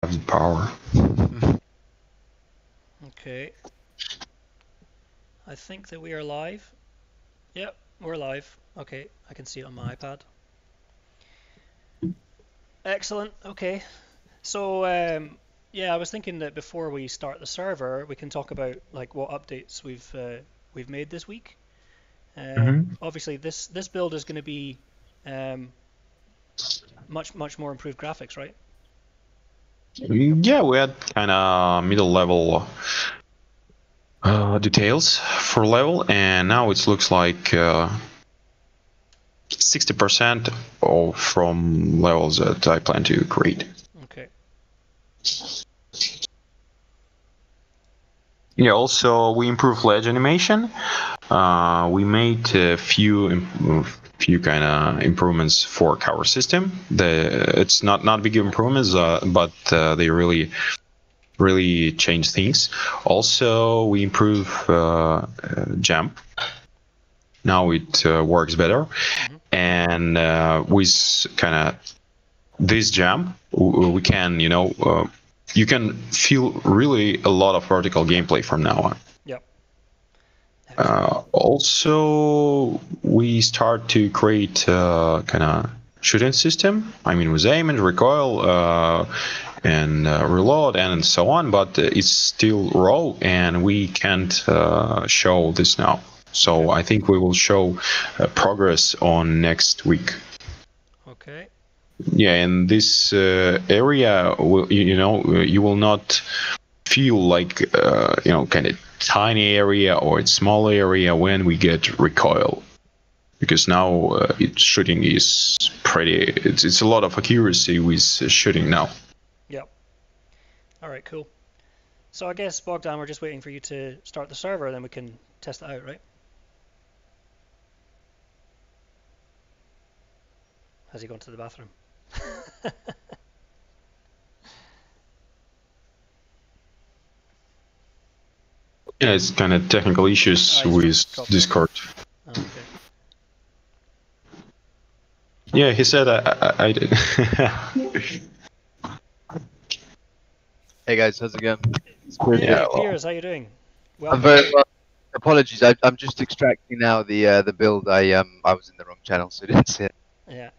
have the power. Okay. I think that we are live. Yep, we're live. Okay, I can see it on my iPad. Excellent. Okay. So, yeah, I was thinking that before we start the server, we can talk about like what updates we've made this week. Obviously, this build is going to be much more improved graphics, right? Yeah, we had kind of middle level details for level, and now it looks like 60% from levels that I plan to create. Okay. Yeah, also we improved ledge animation. We made a few kind of improvements for cover system. It's not big improvements, but they really change things. Also, we improve jump. Now it works better, and with kind of this jump, we can you can feel really a lot of vertical gameplay from now on. Yep. Also, we start to create kind of shooting system. I mean, with aim and recoil and reload and so on, but it's still raw, and we can't show this now. So I think we will show progress on next week. Okay. Yeah, in this area, you will not feel like kind of tiny area or it's small area when we get recoil, because now its shooting is pretty. It's a lot of accuracy with shooting now. Yep. All right. Cool. So I guess Bogdan, we're just waiting for you to start the server, then we can test it out, right? Has he gone to the bathroom? Yeah, it's kind of technical issues with Discord. Okay. Yeah, he said I did. Hey guys, how's it going? Hey, Piers, how you doing? I'm very well. Apologies, I'm just extracting now the build. I was in the wrong channel, so I didn't see it. Yeah.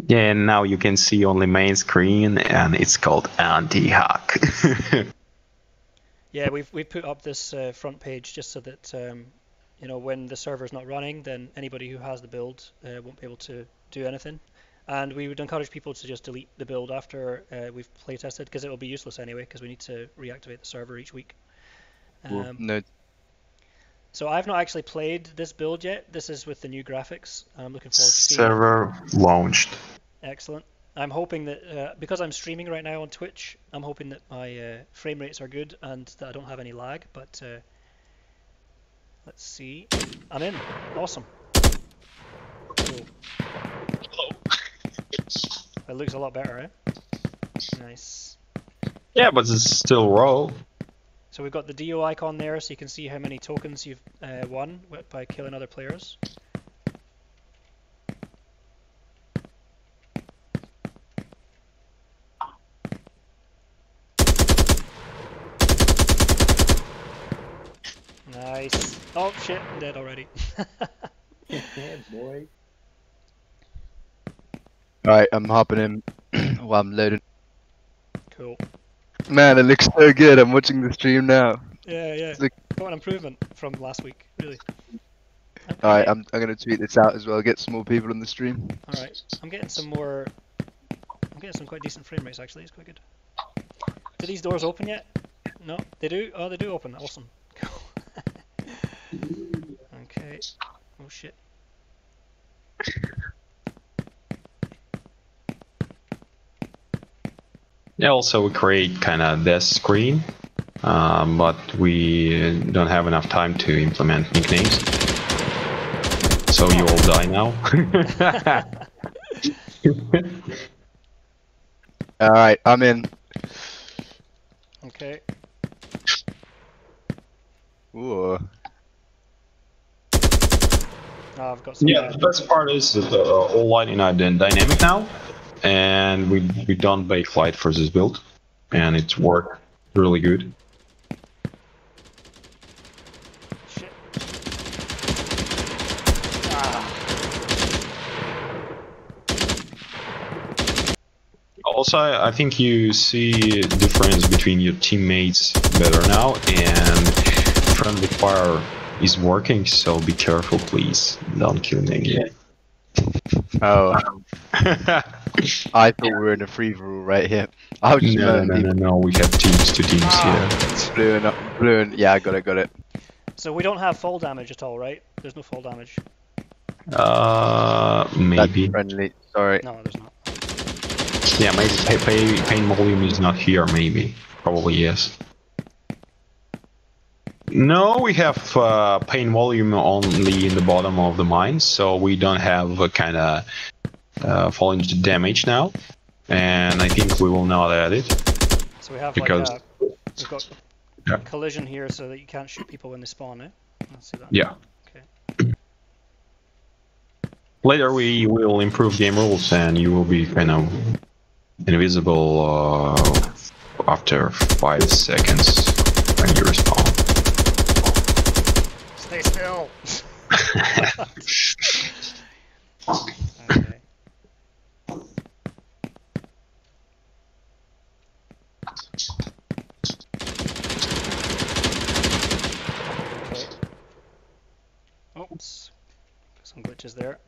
Yeah, and now you can see only main screen, and it's called anti-hack. Yeah, we've put up this front page just so that when the server's not running, then anybody who has the build won't be able to do anything. And we would encourage people to just delete the build after we've playtested, because it will be useless anyway, because we need to reactivate the server each week. No. So I've not actually played this build yet. This is with the new graphics. I'm looking forward to seeing. Server launched. Excellent. I'm hoping that because I'm streaming right now on Twitch, I'm hoping that my frame rates are good and that I don't have any lag. But let's see. I'm in. Awesome. Cool. It looks a lot better, eh? Nice. Yeah, but it's still raw. So we've got the DO icon there, so you can see how many tokens you've won by killing other players. Nice. Oh shit, I'm dead already. Yeah, boy. Alright, I'm hopping in while I'm loading. Cool. Man, it looks so good. I'm watching the stream now. Yeah. Got an improvement from last week, really. Okay. Alright, I'm gonna tweet this out as well. Get some more people on the stream. Alright, I'm getting some quite decent frame rates actually. It's quite good. Do these doors open yet? No, they do. Oh, they do open. Awesome. Cool. Okay. Oh shit. Yeah, also we create kind of this screen, but we don't have enough time to implement nicknames. So you all die now. Alright, I'm in. Okay. Ooh. Oh, I've got some. Yeah, the best part is that all lighting are dynamic now, and we done bakelite for this build, and it worked really good. Shit. Ah. Also, I think you see a difference between your teammates better now, and friendly fire is working, so be careful, please. Don't kill me again. Oh, I thought we were in a free-for-all right here. I was just murdering people. No, we have teams, 2 teams here. Blue and yeah, I got it. So we don't have fall damage at all, right? There's no fall damage. Maybe. That's friendly. Sorry. No, there's not. Yeah, maybe pain volume is not here, maybe. Probably yes. No, we have pain volume only in the bottom of the mine, so we don't have a kind of falling to damage now. And I think we will not add it. So we have because, like we've got yeah. collision here so that you can't shoot people when they spawn, eh? Let's see that. Yeah. Okay. Later we will improve game rules and you will be kind of invisible after 5 seconds when you respawn. Stay still! Okay. Oops. Some glitches there.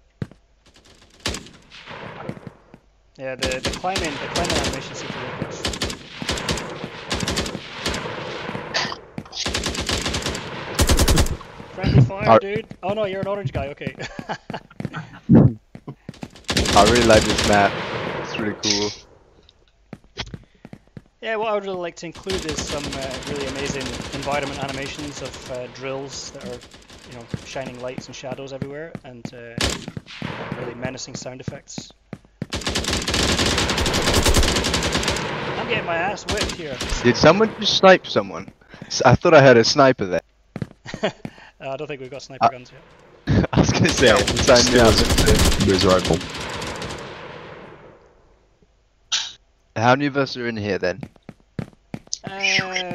Yeah, the climbing animation seems to work. Friendly fire, dude. Oh no, you're an orange guy. Okay. I really like this map. It's really cool. Yeah, what I would really like to include is some really amazing environment animations of drills that are, you know, shining lights and shadows everywhere, and really menacing sound effects. I'm getting my ass whipped here. Did someone just snipe someone? I thought I heard a sniper there. I don't think we've got sniper guns yet. I was gonna say, Yeah, I knew I was With rifle. How many of us are in here then?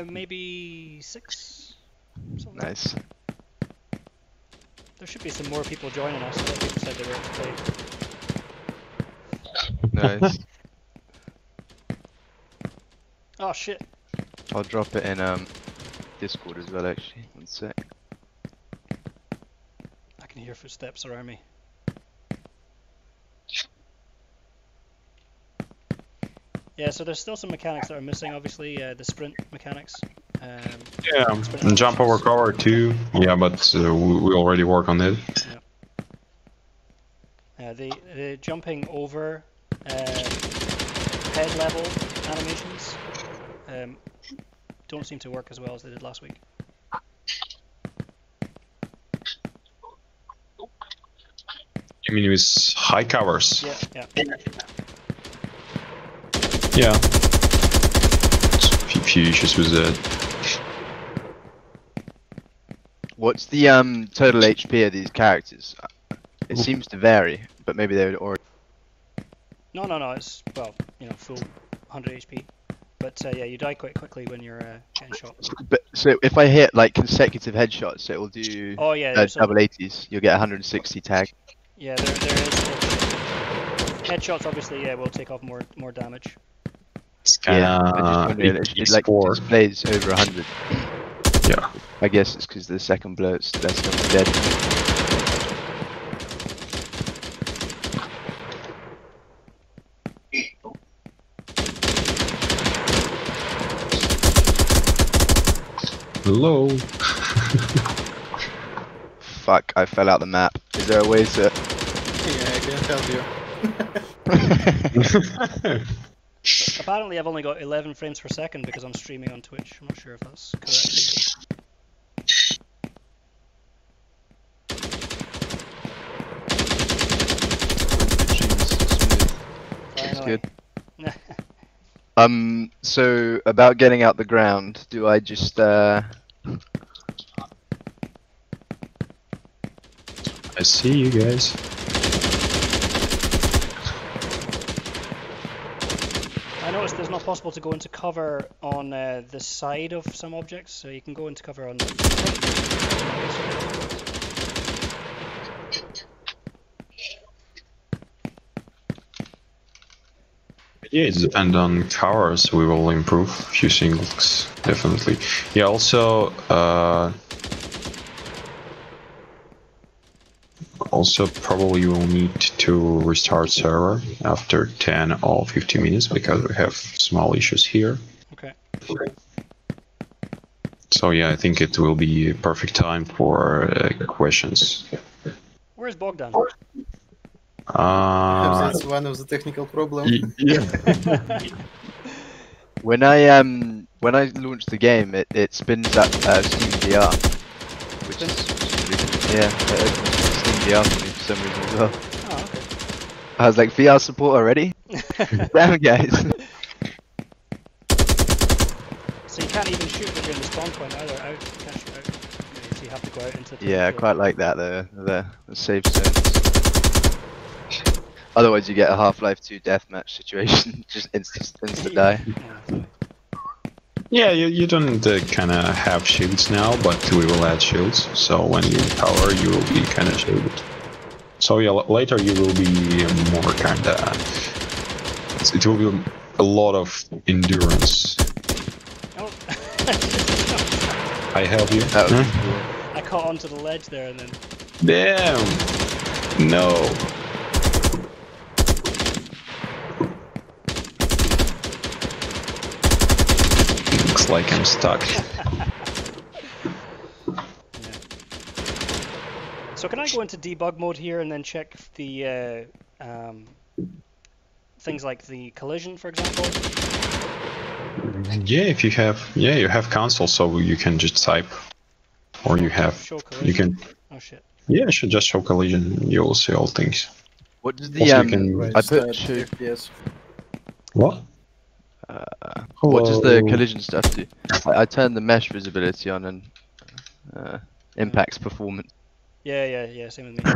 Maybe 6. Something. Nice. There should be some more people joining us. I think people said they were to play. Nice. Oh shit. I'll drop it in Discord as well actually. One sec. I can hear footsteps around me. Yeah, so there's still some mechanics that are missing, obviously, the sprint mechanics. Yeah, and jump over cover too. Yeah, but we already work on it. Yeah. The jumping over head level animations don't seem to work as well as they did last week. You mean with high covers? Yeah. Yeah. A few issues with that. What's the total HP of these characters? It seems to vary, but maybe they would already. No, it's, well, you know, full 100 HP. But yeah, you die quite quickly when you're getting shot. But so if I hit like consecutive headshots, it will do Oh yeah, double 80s. You'll get 160 tag. Yeah, there is headshots. Obviously, yeah, will take off more damage. It's kind of it like displays over 100. Yeah. I guess it's because the second blow it's less than dead. Hello. Fuck! I fell out the map. Is there a way to? Yeah, I can't help you. Apparently, I've only got 11 frames per second because I'm streaming on Twitch. I'm not sure if that's correct. That's good. So about getting out the ground, do I just I see you guys. noticed that it's not possible to go into cover on the side of some objects, so you can go into cover on the front. Yeah, it depends on covers. We will improve a few things, definitely. Yeah, also, probably you will need to restart server after 10 or 15 minutes because we have small issues here. Okay. So yeah, I think it will be a perfect time for questions. Where's Bogdan? That's one of the technical problems. Yeah. When I launch the game, it spins up Steam VR, which is yeah, it opens Steam VR for me for some reason as well. Oh, okay. I was like, VR support already? Damn guys. So you can't even shoot when you're in the spawn point either. Out, you can't shoot out. So you have to go out into the Yeah, I field. quite like that the safe zones. Otherwise, you get a Half-Life 2 deathmatch situation, just insta die. Yeah, totally. Yeah, you don't kind of have shields now, but we will add shields. So when you power, you will be kind of shielded. So yeah, later you will be more kind of. It will be a lot of endurance. Oh. I help you. That would be Huh? cool. I caught onto the ledge there and then. Damn. No. Looks like I'm stuck. So can I go into debug mode here and then check the things like the collision, for example? Yeah, if you have, you have console, so you can just type, or you have, Show collision. you can, Oh shit. yeah, should just show collision. You will see all things. What does Also, the you can- Right, I start put show, FPS. What? what does the Hello. collision stuff do? I turned the mesh visibility on and impacts performance. Yeah, same with me.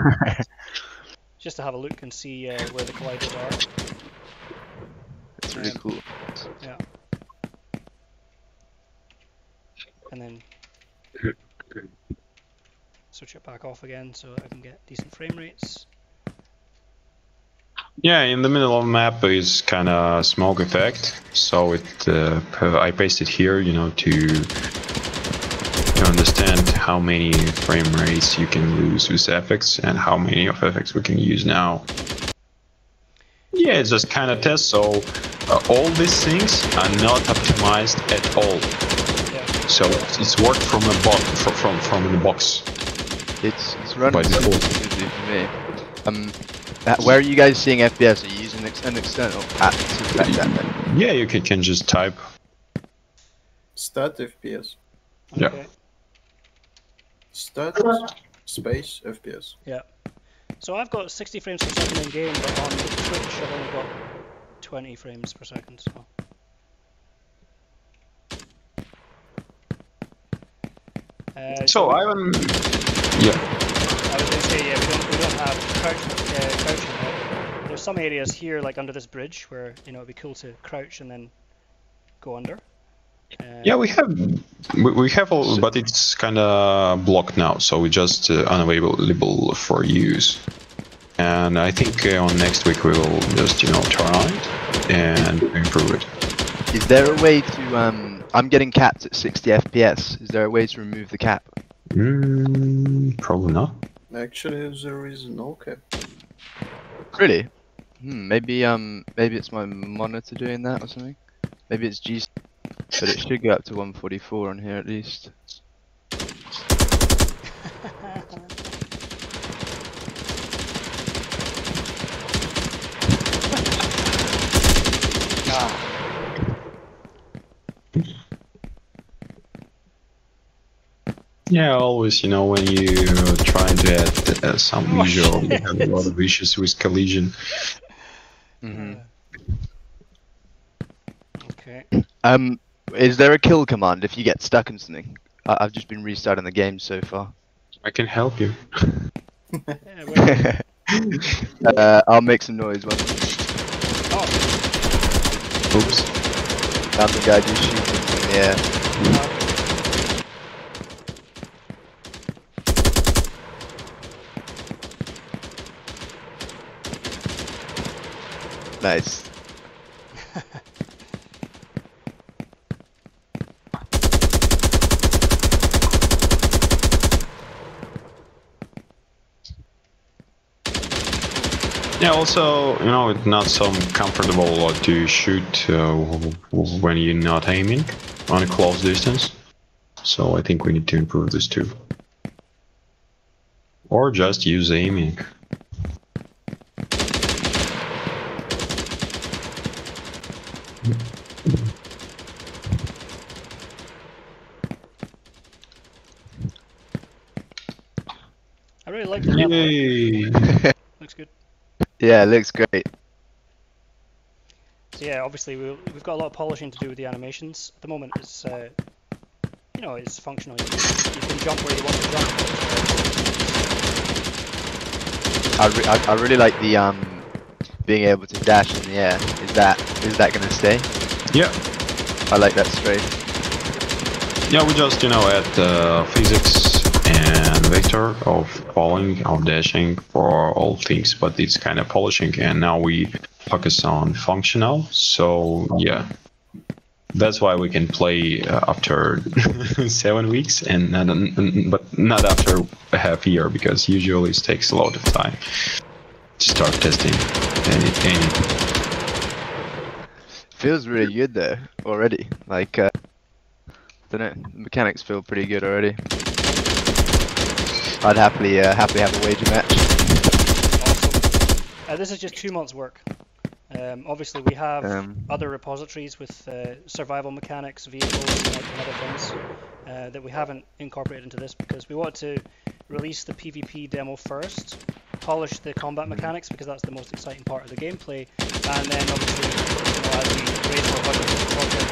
Just to have a look and see where the colliders are. It's really cool. Yeah. And then switch it back off again so I can get decent frame rates. Yeah, in the middle of the map is kind of smoke effect, so it I pasted here, to understand how many frame rates you can lose with effects and how many of effects we can use now. Yeah, it's just kind of test. So all these things are not optimized at all. Yeah. So it's worked from a from the box. It's running By default. smoothly for me. Where are you guys seeing FPS? Are you using an external app to track that then? Yeah, you can just type. Start FPS. Yeah. Okay. Start space FPS. Yeah. So I've got 60 frames per second in game, but on Twitch I've only got 20 frames per second. So. So I yeah. I was going to say, yeah, we don't have crouching yet. There's some areas here, like under this bridge, where it'd be cool to crouch and then go under. Yeah, we have, but it's kind of blocked now, so we just unavailable for use. And I think on next week we will just turn on it and improve it. Is there a way to I'm getting capped at 60 FPS. Is there a way to remove the cap? Probably not. Actually, there is no cap. Really? Maybe it's my monitor doing that or something. Maybe it's G, but it should go up to 144 on here at least. Yeah, always, when you try to add some visual, you have a lot of issues with collision. Okay. Is there a kill command if you get stuck in something? I've just been restarting the game so far. I can help you. Yeah, I'll make some noise once. oh, Oops. Found the guy just shooting from the air. Nice. Yeah, also, you know, it's not so comfortable to shoot when you're not aiming on a close distance. So I think we need to improve this too. Or just use aiming. I really like the level. Yay! Looks good. Yeah, it looks great. So yeah, obviously we've got a lot of polishing to do with the animations. At the moment, it's you know, it's functional. You can jump where you want to jump. I really like the being able to dash in the air. Is that gonna stay? Yeah. I like that strafe. Yeah, we just, you know, add physics and vector of falling, of dashing for all things, but it's kind of polishing, and now we focus on functional. So yeah, that's why we can play after 7 weeks, and but not after a half year, because usually it takes a lot of time to start testing anything. Feels really good though already. Like I don't know, the mechanics feel pretty good already. I'd happily have a wager match. Awesome. This is just 2 months' work. Obviously, we have other repositories with survival mechanics, vehicles, and other things that we haven't incorporated into this because we want to release the PvP demo first, polish the combat mechanics because that's the most exciting part of the gameplay, and then obviously, you know, as we raise more budget for the project,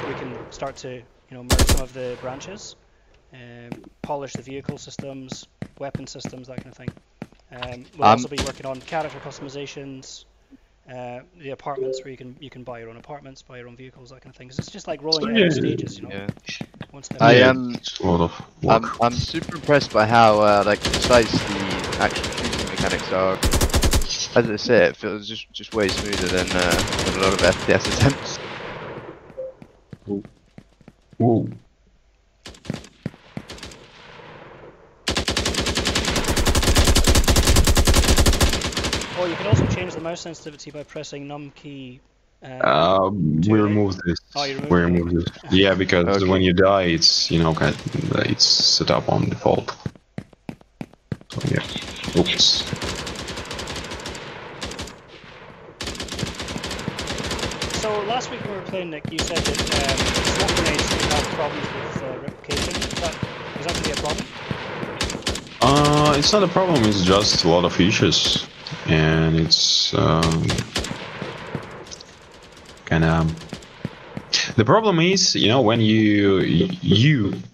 we can start to, you know, merge some of the branches, polish the vehicle systems, weapon systems, that kind of thing. We'll also be working on character customizations, the apartments where you can buy your own apartments, buy your own vehicles, that kind of thing. 'Cause it's just like rolling it out in stages, you know. Yeah. One step I at a am. It's a lot of work. I'm super impressed by how like precise the actual shooting mechanics are. As I say, it feels just way smoother than a lot of FPS attempts. Ooh. Oh, you can also change the mouse sensitivity by pressing num key. We removed this. Oh, you We removed removed this. Yeah, because Okay. when you die, it's, you know, it's set up on default. So yeah. Oops. So last week when we were playing, Nick, you said that smoke grenades have problems with replication. Is that going to be a problem? It's not a problem. It's just a lot of issues, and it's kind of. The problem is, you know, when you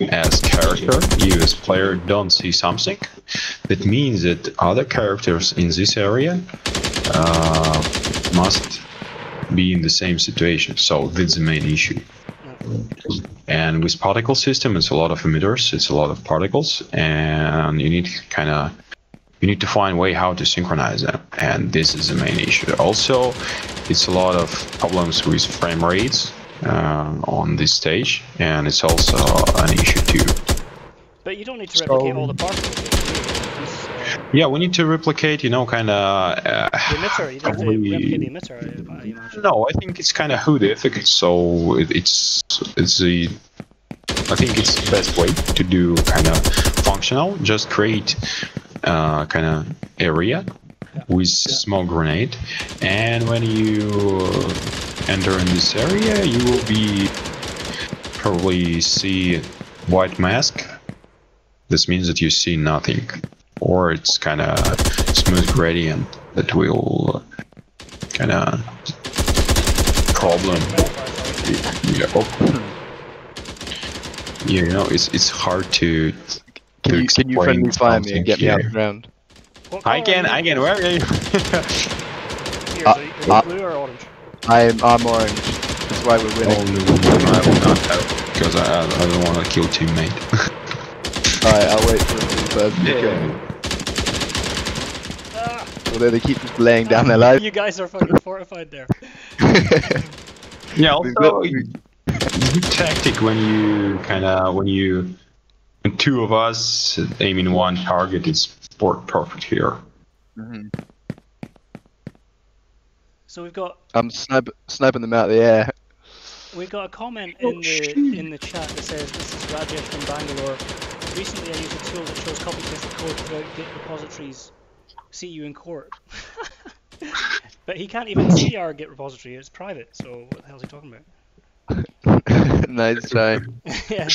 as character, you as player don't see something, that means that other characters in this area must be in the same situation. So that's the main issue. And with particle system, it's a lot of emitters, it's a lot of particles, and you need to find a way how to synchronize them, and this is the main issue. Also, it's a lot of problems with frame rates on this stage, and it's also an issue too. But you don't need to replicate all the particles. Yeah, we need to replicate, you know, kind of. The emitter, you have to replicate the emitter, I imagine. No, I think it's kind of hood ethic, so it's the. I think it's the best way to do kind of functional. Just create kind of area with smoke grenade, and when you enter in this area, you will be probably see white mask. This means that you see nothing, or it's kind of smooth gradient that will kind of problem. Yeah, you know, it's hard to Can you explain friendly fire me and get me out here. the ground? What colour I can. Where are you? Here, are you blue or orange? I'm orange. That's why we're winning. Oh no, I will not help because I don't want to kill teammate. Alright, I'll wait for them to first to kill me. Ah, Although they keep just laying down their lives. you guys are fucking fortified there. Yeah, We've also got- good tactic when when two of us aiming one target is perfect here. Mhm. So we've got I'm sniping them out of the air. We've got a comment Oh, in the chat that says, "This is Rajesh from Bangalore. Recently, I used a tool that shows copy paste the code throughout Git repositories. See you in court." But he can't even see our Git repository. It's private. So what the hell is he talking about? Nice try. Yeah.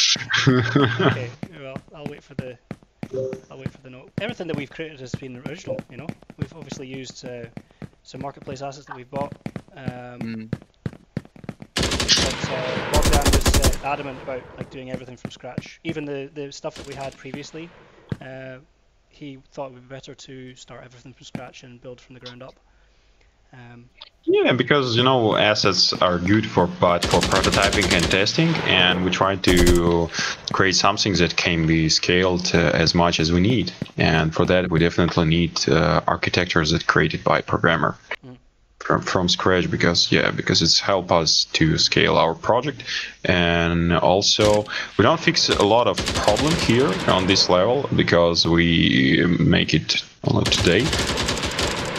Okay. Well, I'll wait for the note. Everything that we've created has been original. You know, we've obviously used some marketplace assets that we've bought. But Bogdan was adamant about like doing everything from scratch. Even the stuff that we had previously, he thought it would be better to start everything from scratch and build from the ground up. Yeah, because assets are good for prototyping and testing, and we try to create something that can be scaled as much as we need. And for that, we definitely need architectures that created by programmer from scratch, because it's help us to scale our project. And also, we don't fix a lot of problem here on this level because we make it today.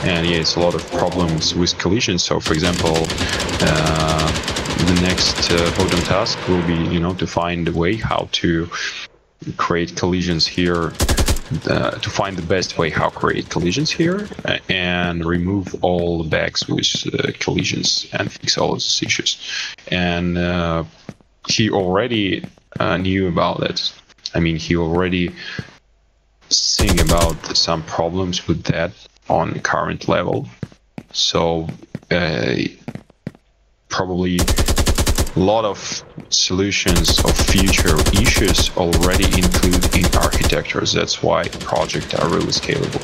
And yeah, it's a lot of problems with collisions. So, for example, the next bottom task will be, to find a way how to create collisions here, to find the best way how to create collisions here, and remove all the bugs with collisions and fix all those issues. And he already knew about it. I mean, he already think about some problems with that on current level, so probably a lot of solutions of future issues already include in architectures. That's why projects are really scalable.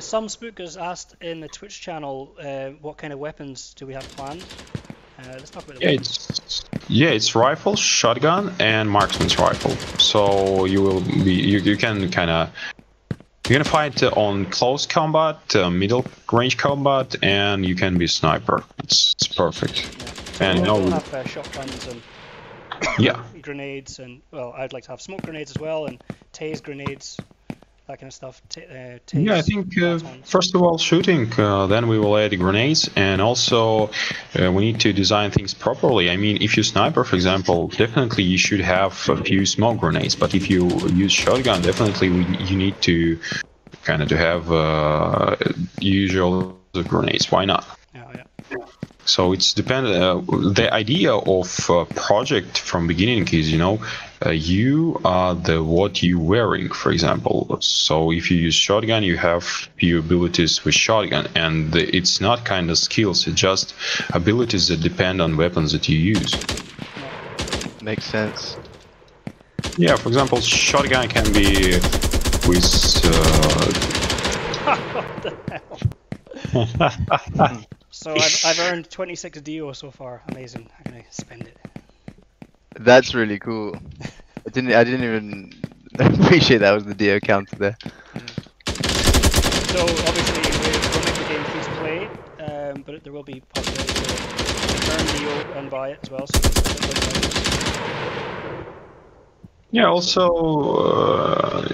Some Spook has asked in the Twitch channel, what kind of weapons do we have planned? Let's talk about the weapons. It's rifle, shotgun, and marksman's rifle. So you will be you can kind of. You're gonna fight on close combat, middle range combat, and you can be sniper. It's perfect. Yeah. And we'll have shotguns and yeah, grenades, and well, I'd like to have smoke grenades as well, and tase grenades, that kind of stuff. yeah. I think first of all shooting, then we will add grenades, and also we need to design things properly. I mean, if you sniper, for example, definitely you should have a few smoke grenades. But if you use shotgun, definitely you need to kind of to have usual grenades. Why not? Yeah. So it's dependent. The idea of project from beginning is, you are what you wearing, for example. So if you use shotgun, you have few abilities with shotgun, and it's not kind of skills. It's just abilities that depend on weapons that you use. Makes sense. Yeah, for example, shotgun can be with. What the hell? So I've earned 26 DO so far. Amazing. I'm gonna spend it. That's really cool. I didn't even appreciate that was the DO counter there. So obviously we'll make the game free to play, but there will be possibility to earn DO and buy it as well. Yeah, also,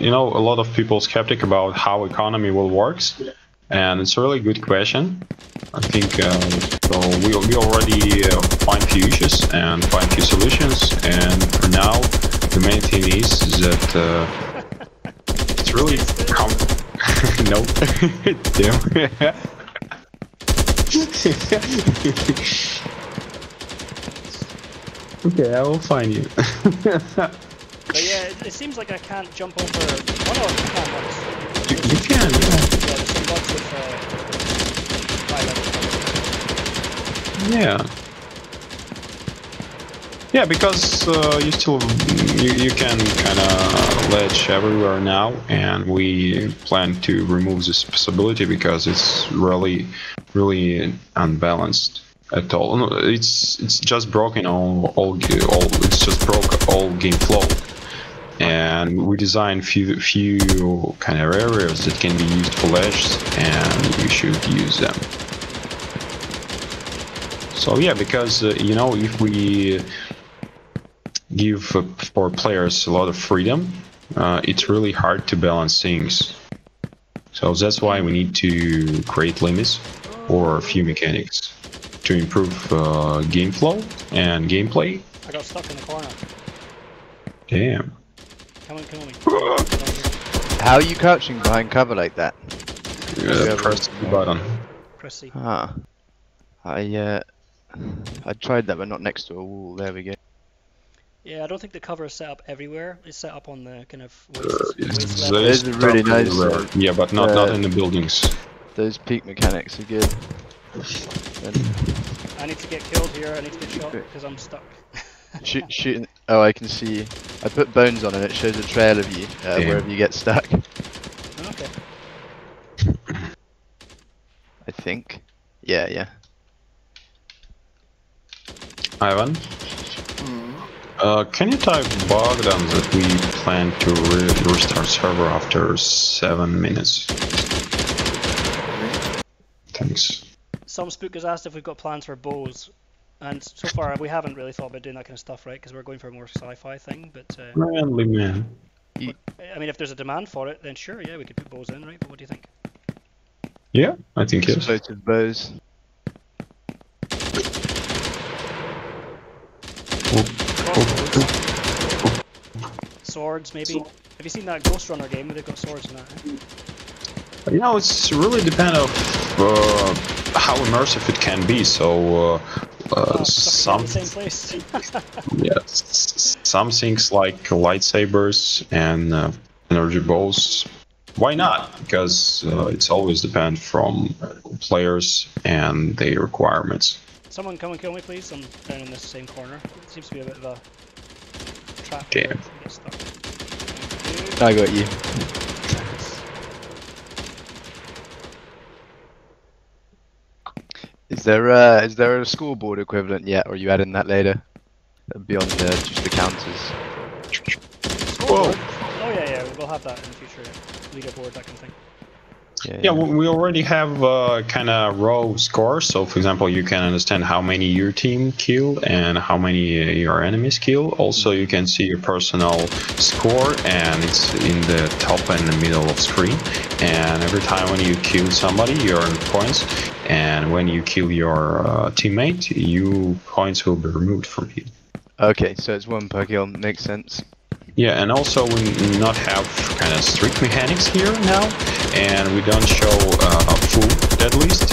a lot of people skeptic about how economy will works, and it's a really good question. I think so we already find few issues and find few solutions, and for now the main thing is that it's really no. Damn. Okay, I will find you. But yeah, it seems like I can't jump over. Oh no, I can once. You can, yeah. Yeah, there's some lots of high level. Yeah. Yeah, because you can kind of ledge everywhere now, and we plan to remove this possibility because it's really unbalanced at all. No, it's just broken all it's just broke all game flow, and we designed few kind of areas that can be used for ledges, and you should use them. So yeah, because you know, if we give for players a lot of freedom, it's really hard to balance things. So that's why we need to create limits or a few mechanics to improve game flow and gameplay. I got stuck in the corner. Damn. Come on, kill me. How are you crouching behind cover like that? Press the button. Press C. Ah, I tried that, but not next to a wall. There we go. Yeah, I don't think the cover is set up everywhere. It's set up on the kind of waist level. There's a really nice, yeah, but not in the buildings. Those peak mechanics are good. I need to get killed here. I need to get shot because I'm stuck. Shooting. Oh, I can see. I put bones on and it shows a trail of you wherever you get stuck. Okay. I think. Yeah. Ivan? Can you type Bogdan that we plan to restart server after 7 minutes? Thanks. Some spook has asked if we've got plans for bows, and so far we haven't really thought about doing that kind of stuff, right? Because we're going for a more sci-fi thing. But Manly man. I mean, if there's a demand for it, then sure, yeah, we could put bows in, right? But what do you think? Yeah, I think yes. Explosive bows. Swords, maybe. Have you seen that Ghost Runner game where they've got swords in that? Eh? You know, it's really depend of how immersive it can be. So Stuck in the same place. yes, some things like lightsabers and energy bows. Why not? Because it's always depend from players and their requirements. Someone come and kill me, please. I'm down in this same corner. It seems to be a bit of a trap. Damn. Where I get stuck. Thank I got you. you. Is there a scoreboard equivalent yet, or are you adding that later? Beyond just the counters. Whoa. Oh yeah, we'll have that in the future. Yeah. Leaderboard, that kind of thing. Yeah, we already have kind of raw scores. So, for example, you can understand how many your team killed and how many your enemies killed. Also, you can see your personal score, and it's in the top and the middle of screen. And every time when you kill somebody, you earn points. And when you kill your teammate, points will be removed from you. Okay, so it's 1 per kill. Makes sense. Yeah, and also we not have kind of strict mechanics here now, and we don't show full dead list,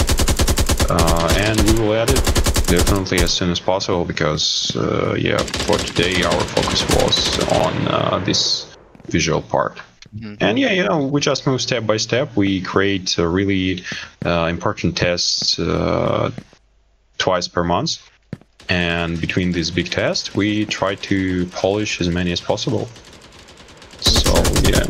and we will add it definitely as soon as possible because yeah, for today our focus was on this visual part. Mm-hmm. And yeah, you know, we just move step by step. We create really important tests twice per month. And between these big tests, we try to polish as many as possible. So, yeah.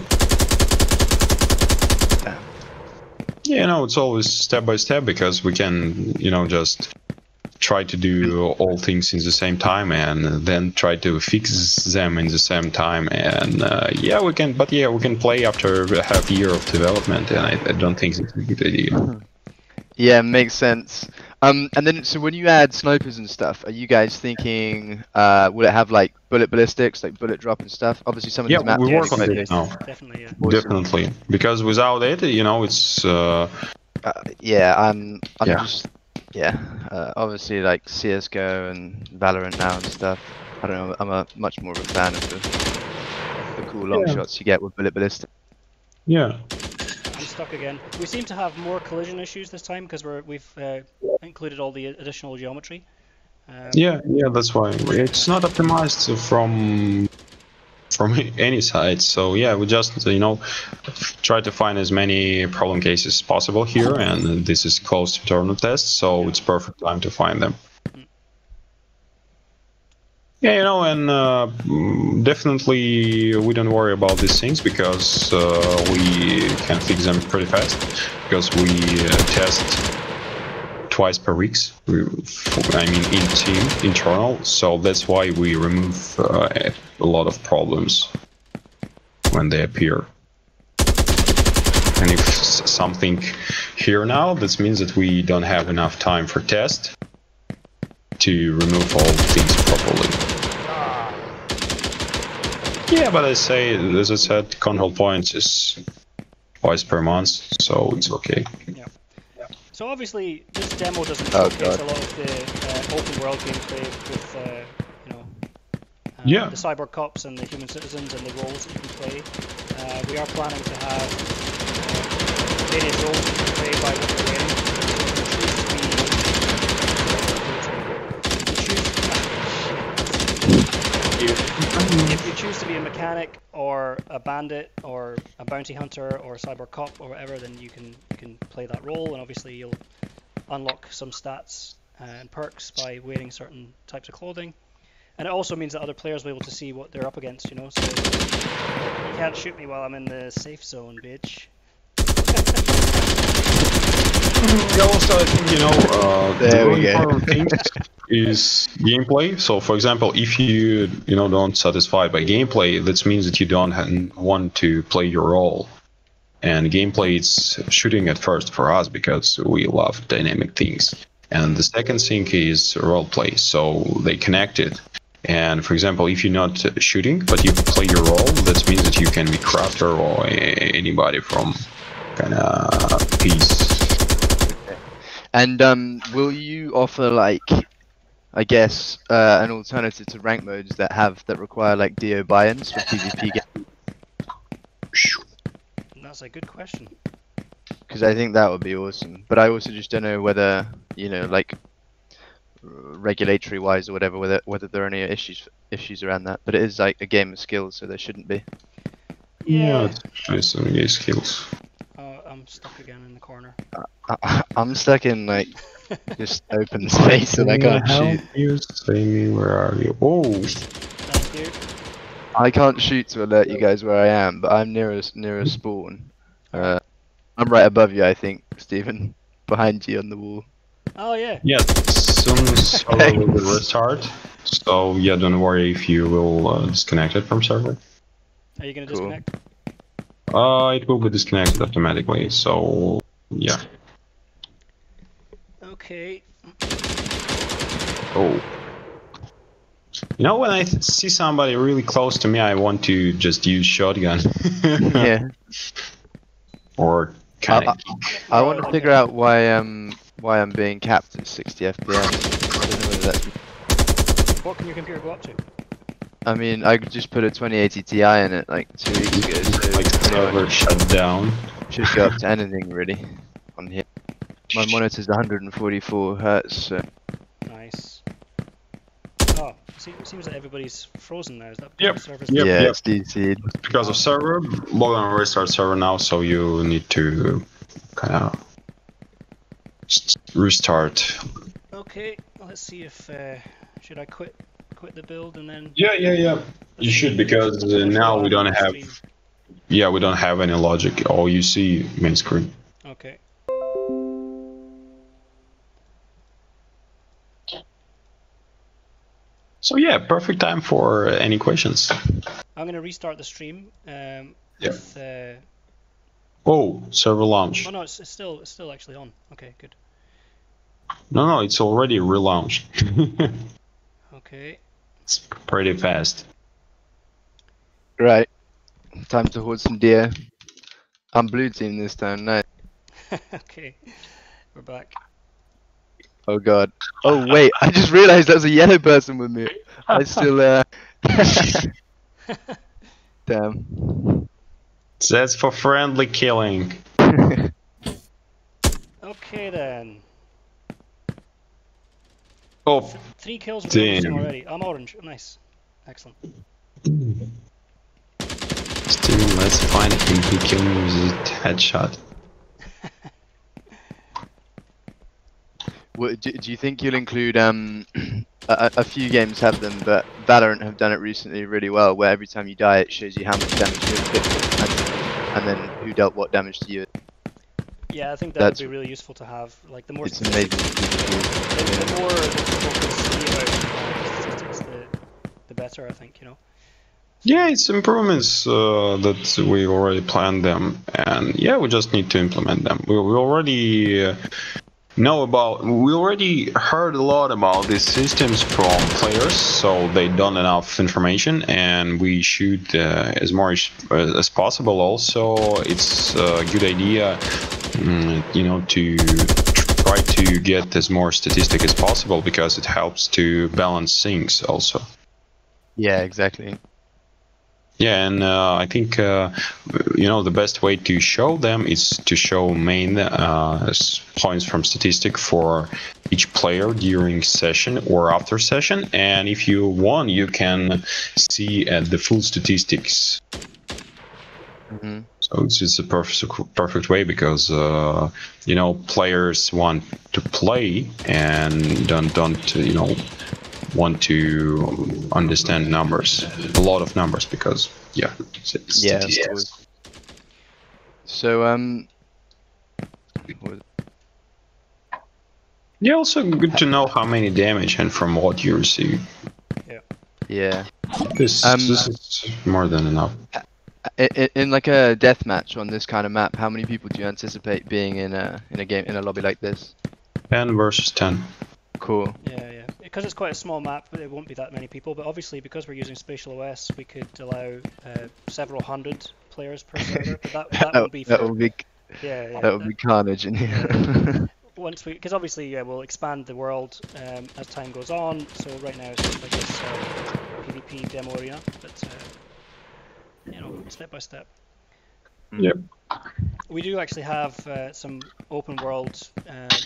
Yeah, you know, it's always step by step because we can, you know, just try to do all things in the same time and then try to fix them in the same time. And yeah, we can play after a half year of development, and I don't think it's a good idea. Yeah, makes sense. And then, so when you add snipers and stuff, are you guys thinking, will it have like bullet ballistics, like bullet drop and stuff? Obviously, some of these maps. We work on it now. Definitely, yeah. Definitely, because without it, you know, it's. Yeah, I'm just. Yeah, obviously, like CS:GO and Valorant now and stuff. I don't know. I'm much more of a fan of the cool long shots you get with bullet ballistics. Yeah. I'm stuck again. We seem to have more collision issues this time because we've included all the additional geometry. Yeah, that's why it's not optimized from any side. So yeah, we just, you know, try to find as many problem cases as possible here, and this is close to terminal tests, so it's perfect time to find them. Yeah, and definitely we don't worry about these things because we can fix them pretty fast because we test twice per week. I mean, in team internal, so that's why we remove a lot of problems when they appear. And if something here now, this means that we don't have enough time for test to remove all things properly. Yeah, but as I said, control points is twice per month, so it's okay. Yeah. So obviously, this demo doesn't showcase a lot of the open world gameplay with, the cyber cops and the human citizens and the roles that you can play. We are planning to have various roles that you can play by what you're wearing. If you choose to be a mechanic or a bandit or a bounty hunter or a cyber cop or whatever, then you can play that role, and obviously you'll unlock some stats and perks by wearing certain types of clothing. And it also means that other players will be able to see what they're up against, so you can't shoot me while I'm in the safe zone, bitch. Also, I think, the really important thing is gameplay. So, for example, if you don't satisfied by gameplay, that means that you don't want to play your role. And gameplay is shooting at first for us because we love dynamic things. And the second thing is roleplay. So they connect it. And for example, if you're not shooting but you play your role, that means that you can be crafter or anybody from kind of peace. And will you offer, like, I guess, an alternative to rank modes that require like DO buy-ins for PvP games? That's a good question. Because I think that would be awesome. But I also just don't know whether, like, regulatory-wise or whatever, whether there are any issues around that. But it is like a game of skills, so there shouldn't be. Yeah, it's actually some game skills. I'm stuck again in the corner. I'm stuck in like just open space and I can't shoot. You say me, where are you? Oh! Thank you. I can't shoot to alert you guys where I am, but I'm near a spawn. I'm right above you, I think, Stephen, behind you on the wall. Oh yeah. Yeah, soon server will restart. So yeah, don't worry if you will disconnect it from server. Are you gonna disconnect? It will be disconnected automatically. So yeah. Okay. Oh. When I see somebody really close to me, I want to just use shotgun. Yeah. Or kind of. I want to figure out why I'm being capped at 60 FPS. I don't know whether that's... What can your computer go up to? I mean, I just put a 2080 Ti in it like 2 weeks ago, so like server shut down. Should go up to anything really on here. My monitor's 144 Hertz. So. Nice. Oh, it seems that everybody's frozen now. Is that Yep. server's Yeah, it's DC'd. Because of server, log on and restart server now, so you need to kind of restart. Okay, let's see if should I quit the build and then. Yeah. You should, because now we don't have. Yeah, we don't have any logic. All you see main screen. Okay. So yeah, perfect time for any questions. I'm gonna restart the stream. With, Oh, server launch. Oh no, it's still actually on. Okay, good. No, it's already relaunched. Okay. It's pretty fast. Right. Time to hold some deer. I'm blue team this time, nice. Okay, we're back. Oh god. Oh wait, I just realized there was a yellow person with me. I still Damn. That's for friendly killing. Okay then. Oh, 3 kills with damn. already. I'm orange. Nice. Excellent. Steven, let's find him. He killed me with a headshot. What, do you think you'll include a few games have them, but Valorant have done it recently really well, where every time you die, it shows you how much damage you inflicted, and then who dealt what damage to you. Yeah, I think that would That's be really useful to have. Like the more it's amazing. the more that people can see about statistics, the better. I think, you know. Yeah, it's improvements that we already planned them, and yeah, we just need to implement them. We already know about. We already heard a lot about these systems from players, so they don't enough information, and we should as much as possible. Also, it's a good idea, you know, to try to get as more statistic as possible because it helps to balance things also. Yeah, exactly. Yeah, and I think you know the best way to show them is to show main points from statistic for each player during session or after session, and if you want, you can see the full statistics. Mm-hmm. So it's just a perfect way because you know players want to play and don't you know want to understand numbers, a lot of numbers, because yeah, Yeah, of course. So yeah, also good to know how many damage and from what you receive. yeah. This is more than enough. In like a death match on this kind of map, how many people do you anticipate being in a game in a lobby like this? 10 versus 10. Cool. Yeah. Because it's quite a small map, it won't be that many people. But obviously, because we're using Spatial OS, we could allow several hundred players per server. But that won't be. That will be. Yeah. That will be carnage in here. Once because obviously we'll expand the world as time goes on. So right now it's just like this PvP demo arena, but you know, step by step. Yep. We do actually have some open world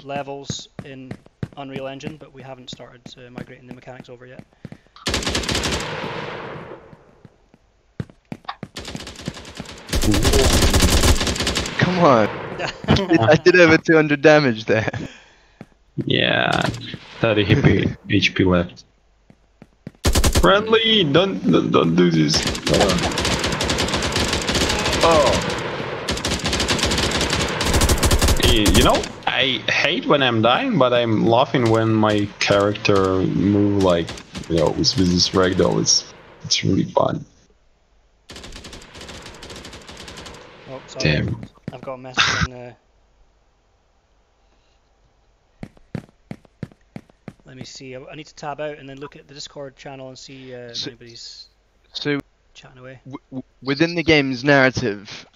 levels in Unreal Engine, but we haven't started migrating the mechanics over yet. Come on. I did over 200 damage there. Yeah, 30 HP left. Friendly, don't do this. Oh. You know, I hate when I'm dying, but I'm laughing when my character move like, you know, with this ragdoll. It's really fun. Oh, sorry. Damn. I've got a message in. Let me see. I need to tab out and then look at the Discord channel and see if anybody's chatting away. Within the game's narrative,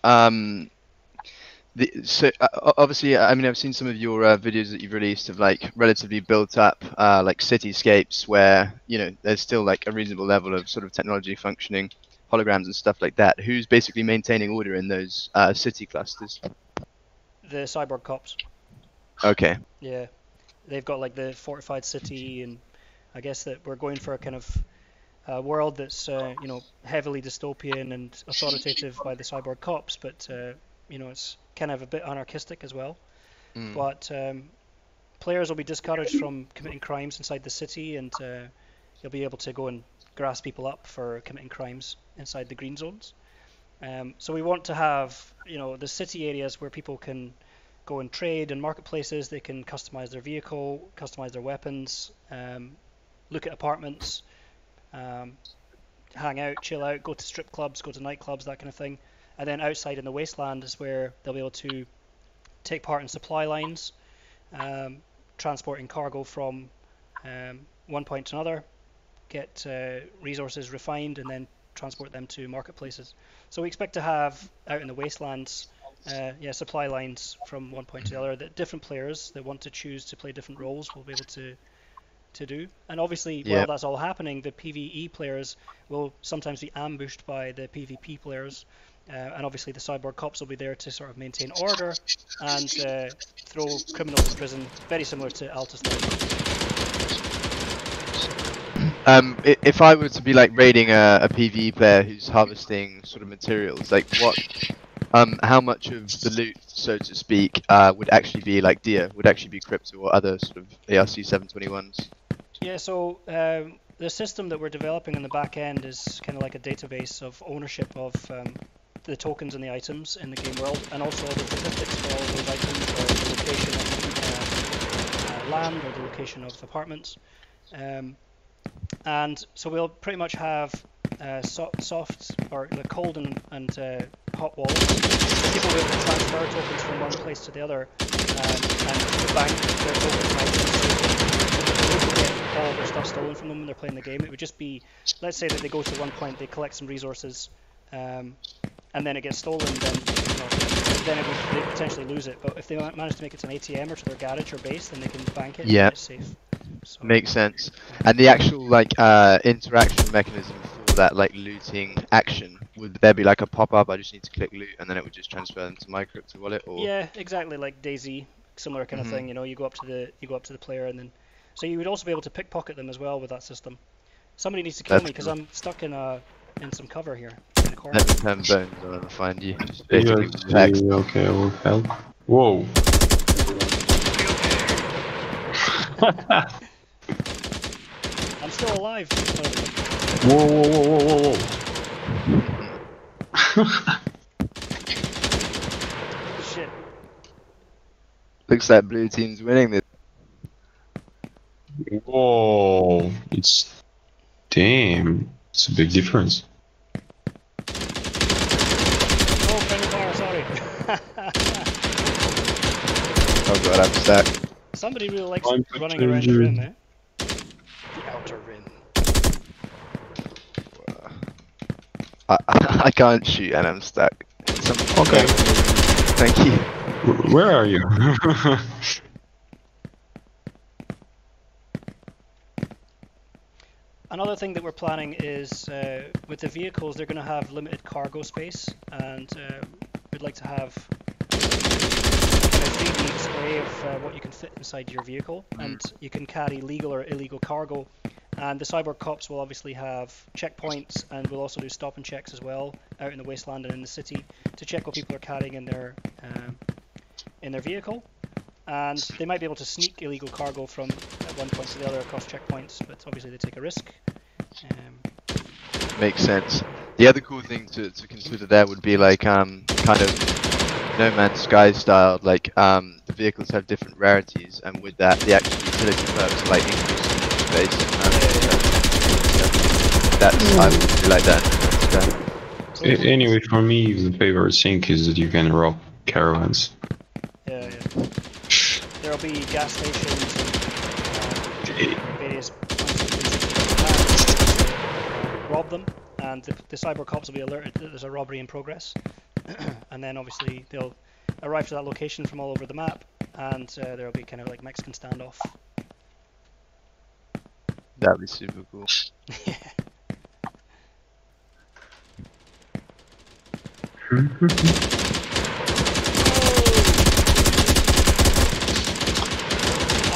obviously, I mean, I've seen some of your videos that you've released of like relatively built up like cityscapes where, you know, there's still like a reasonable level of sort of technology functioning, holograms and stuff like that. Who's basically maintaining order in those city clusters? The cyborg cops. Okay. Yeah, they've got like the fortified city, and I guess that we're going for a kind of world that's you know, heavily dystopian and authoritative by the cyborg cops, but you know, it's kind of a bit anarchistic as well. But players will be discouraged from committing crimes inside the city, and you'll be able to go and grass people up for committing crimes inside the green zones. So we want to have, you know, the city areas where people can go and trade, and marketplaces. They can customize their vehicle, customize their weapons, look at apartments, hang out, chill out, go to strip clubs, go to nightclubs, that kind of thing. And then outside in the wasteland is where they'll be able to take part in supply lines, transporting cargo from one point to another, get resources refined, and then transport them to marketplaces. So we expect to have out in the wastelands supply lines from one point to the other that different players that want to choose to play different roles will be able to do. And obviously, while that's all happening, the PvE players will sometimes be ambushed by the PvP players, and obviously the cyborg cops will be there to sort of maintain order and throw criminals in prison, very similar to Altus. If I were to be like raiding a PvE player who's harvesting sort of materials, like what, how much of the loot, so to speak, would actually be like Dia, would actually be crypto or other sort of ARC 721s? Yeah, so the system that we're developing in the back end is kind of like a database of ownership of the tokens and the items in the game world, and also the statistics for all of those items, or the location of land, or the location of apartments. And so we'll pretty much have soft, or the cold and hot walls. So people will be able to transfer tokens from one place to the other, and bank their tokens and items. So they don't get all of their stuff stolen from them when they're playing the game. It would just be, let's say that they go to one point, they collect some resources, and then it gets stolen, then they potentially lose it. But if they manage to make it to an ATM or to their garage or base, then they can bank it and it's safe. So, makes sense. And the actual like interaction mechanism for that like looting action, would there be like a pop-up, I just need to click loot, and then it would just transfer them to my crypto wallet? Or yeah, exactly, like DayZ, similar kind of thing. You know, you go up to the player, and then so you would also be able to pickpocket them as well with that system. Somebody needs to kill me because I'm stuck in some cover here in the corner. Let me turn bones and I'll find you. Just Okay, basically I will help. Whoa. I'm still alive. Whoa, whoa, whoa, whoa, whoa, whoa. Shit. Looks like blue team's winning this. Whoa. Damn. It's a big difference. Oh, friendly fire, sorry. Oh god, I'm stuck. Somebody really likes running around the rim, eh? The outer rim. I can't shoot and I'm stuck. Okay. Thank you. Where are you? Another thing that we're planning is with the vehicles, they're going to have limited cargo space, and we'd like to have a 3D display of what you can fit inside your vehicle, and you can carry legal or illegal cargo. And the cyborg cops will obviously have checkpoints, and we'll also do stop and checks as well out in the wasteland and in the city to check what people are carrying in their vehicle. And they might be able to sneak illegal cargo from one point to the other across checkpoints, but obviously they take a risk. Makes sense. The other cool thing to consider there would be like kind of No Man's Sky style, like the vehicles have different rarities, and with that the actual utility perks like increase space. That's I would really like that. Anyway, for me, the favorite thing is that you can rob caravans. Yeah. There'll be gas stations and various points rob them, and the cyber cops will be alerted that there's a robbery in progress. And then obviously they'll arrive to that location from all over the map, and there'll be kind of like Mexican standoff. That'd be super cool. Yeah. I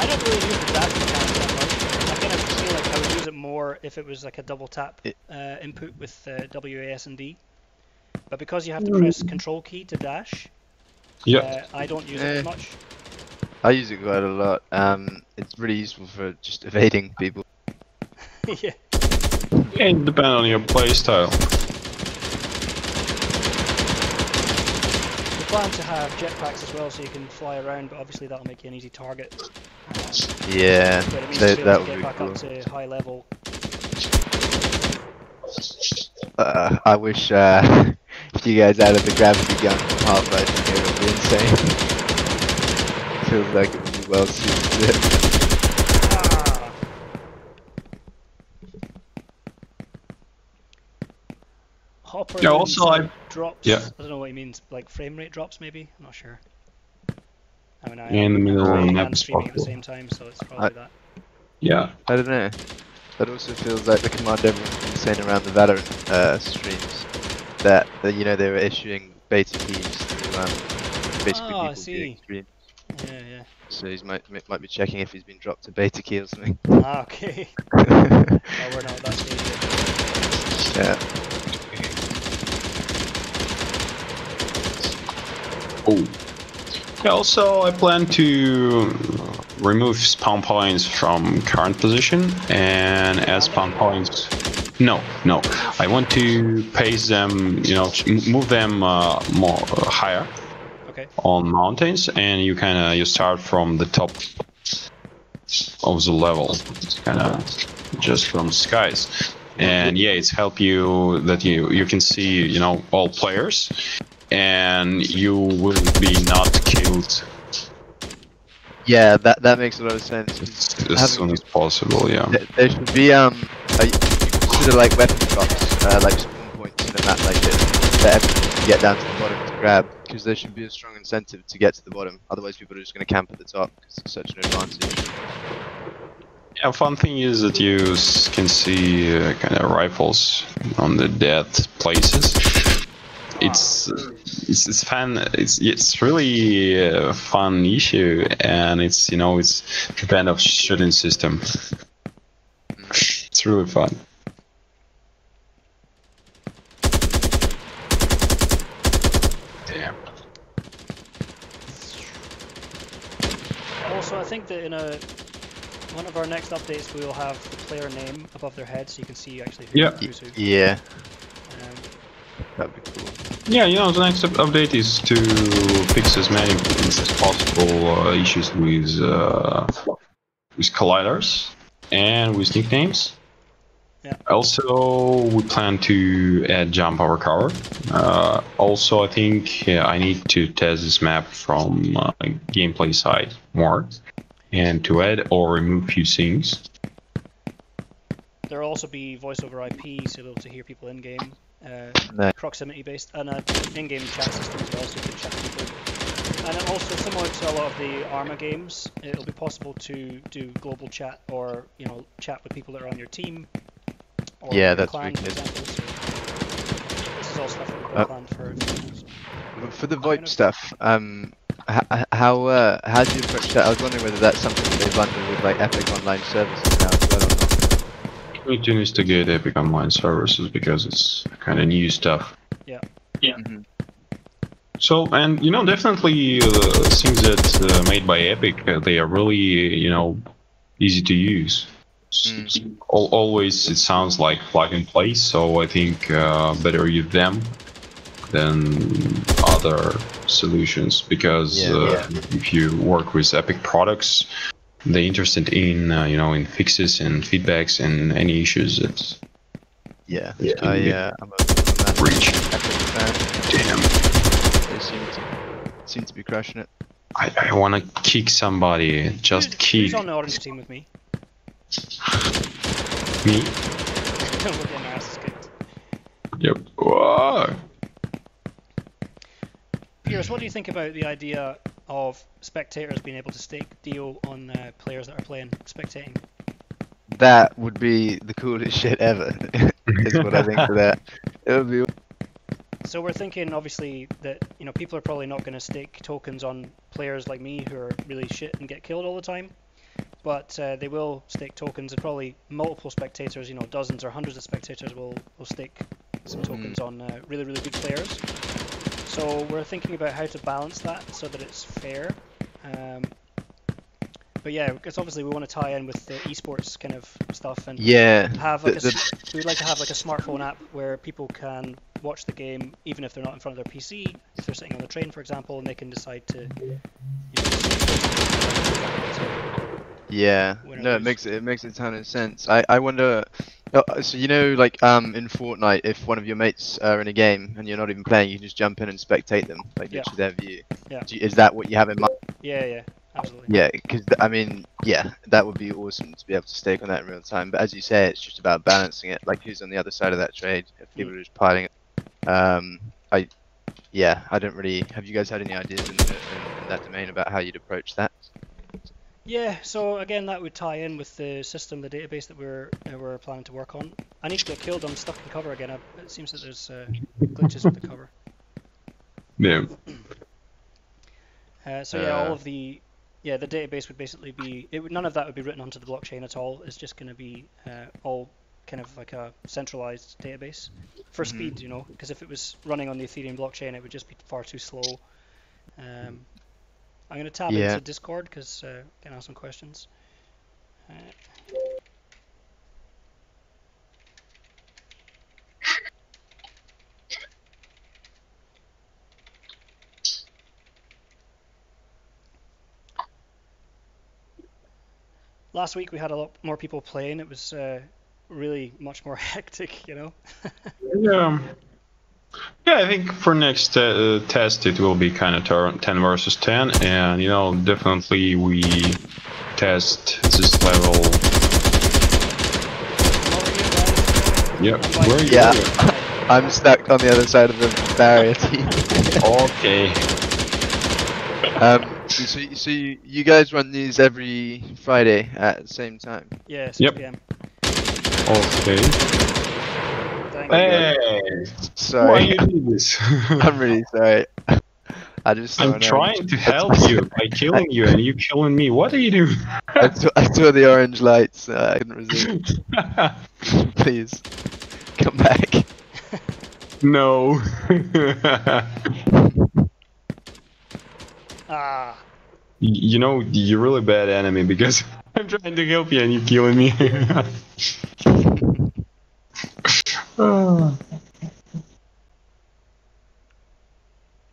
don't really use the dash mechanic that much. I kind of feel like I would use it more if it was like a double tap input with WAS and D. But because you have to press Control key to dash, I don't use it as much. I use it quite a lot. It's really useful for just evading people. Yeah. It depends on your playstyle. We plan to have jetpacks as well, so you can fly around, but obviously that'll make you an easy target. Yeah, but it means to be able that to would get be back cool. up to high level. I wish if you guys added the gravity gun from halfway through here, it would be insane. Feels like it would be well suited to it. Hopper Yeah, also drops. Yeah. I don't know what he means. Like frame rate drops, maybe. I'm not sure. I mean, In the middle of the playing map and is streaming at the possible. same time, so it's probably that. Yeah. I don't know. That also feels like the command everyone's been saying around the Valorant streams, that you know they were issuing beta keys to basically Oh, I people viewing see. streams. Yeah. So he might be checking if he's been dropped a beta key or something. Ah, okay. Oh, we're not at that stage yet. Yeah. Oh. Yeah, also I plan to remove spawn points from current position and add spawn points. No. I want to paste them, move them more higher. Okay. On mountains, and you start from the top of the level, kind of just from skies. And yeah, it's help you that you can see all players, and you will be not killed. Yeah, that makes a lot of sense. As soon as possible, yeah. There should be you consider like weapon drops, like spawn points in a map like this, that everyone can get down to the bottom to grab, because there should be a strong incentive to get to the bottom. Otherwise, people are just going to camp at the top because it's such an advantage. Yeah, fun thing is that you can see kind of rifles on the dead places. It's fun. It's really a fun issue, and it's it's a kind of shooting system. It's really fun. Damn. Also, I think that in one of our next updates, we will have the player name above their head, so you can see actually who's who. Yeah. That'd be cool. Yeah, the next update is to fix as many as possible issues with colliders and with nicknames. Yeah. Also, we plan to add jump over cover. Also, I think I need to test this map from gameplay side more, and to add or remove few things. There will also be voice over IP, so you'll be able to hear people in game. Proximity based, and an in-game chat system as well, so you can chat with people. And then also, similar to a lot of the Arma games, it'll be possible to do global chat, or chat with people that are on your team. Or that's clan, wicked. for example. So this is all stuff that we've got planned for. For the VoIP stuff, how do you approach that? I was wondering whether that's something that they bundle with like Epic Online Services now as well or not. We need to investigate Epic Online Services because it's kind of new stuff. Yeah. Mm-hmm. So, and definitely things that made by Epic, they are really easy to use. Always it sounds like plug and play, so I think better use them than other solutions, because if you work with Epic products, they're interested in in fixes and feedbacks and any issues that I'm a breach. Epic fan. Damn. They seem to be crushing it. I want to kick somebody. Just kick. Who's on the orange team with me? Me? We're getting our asses kicked. Yep. Whoa. Piers, what do you think about the idea of spectators being able to stake deal on players that are playing, spectating? That would be the coolest shit ever. Is what I think of that. It would be. So we're thinking, obviously, that people are probably not going to stake tokens on players like me who are really shit and get killed all the time, but they will stake tokens, and probably multiple spectators, dozens or hundreds of spectators will stake some tokens on really, really good players. So we're thinking about how to balance that so that it's fair. But yeah, because obviously we want to tie in with the esports kind of stuff, and have like we'd like to have like a smartphone app where people can watch the game even if they're not in front of their PC, if they're sitting on the train, for example, and they can decide to. No, it makes a ton of sense. I wonder. So like in Fortnite, if one of your mates are in a game and you're not even playing, you can just jump in and spectate them, like literally their view. Yeah. Is that what you have in mind? Yeah, absolutely. Yeah, because that would be awesome to be able to stake on that in real time. But as you say, it's just about balancing it. Like who's on the other side of that trade? If people are just piling it. I don't really. Have you guys had any ideas in that domain about how you'd approach that? Yeah, so again, that would tie in with the system, the database that we're planning to work on. I need to get killed. I'm stuck in cover again. It seems that there's glitches with the cover. Yeah. All of the database would basically be none of that would be written onto the blockchain at all. It's just going to be all kind of like a centralized database for speed, because if it was running on the Ethereum blockchain, it would just be far too slow. I'm gonna tab Yeah. into Discord because can ask some questions. Last week we had a lot more people playing. It was really much more hectic, you know. Yeah. Yeah, I think for next test it will be kind of 10 versus 10, and you know, definitely we test this level. Yep. Where are you? Yeah. I'm stuck on the other side of the barrier team. Okay. So you guys run these every Friday at the same time? Yeah, 6 Yep. p.m. Okay. Thank you. Hey, Sorry. why you do this? I'm really sorry. I just saw I'm an trying orange. to help you by killing you, and you killing me. What are you doing? I saw the orange lights. I couldn't resist. Please, come back. No. Ah. You know, you're really bad enemy because I'm trying to help you and you're killing me.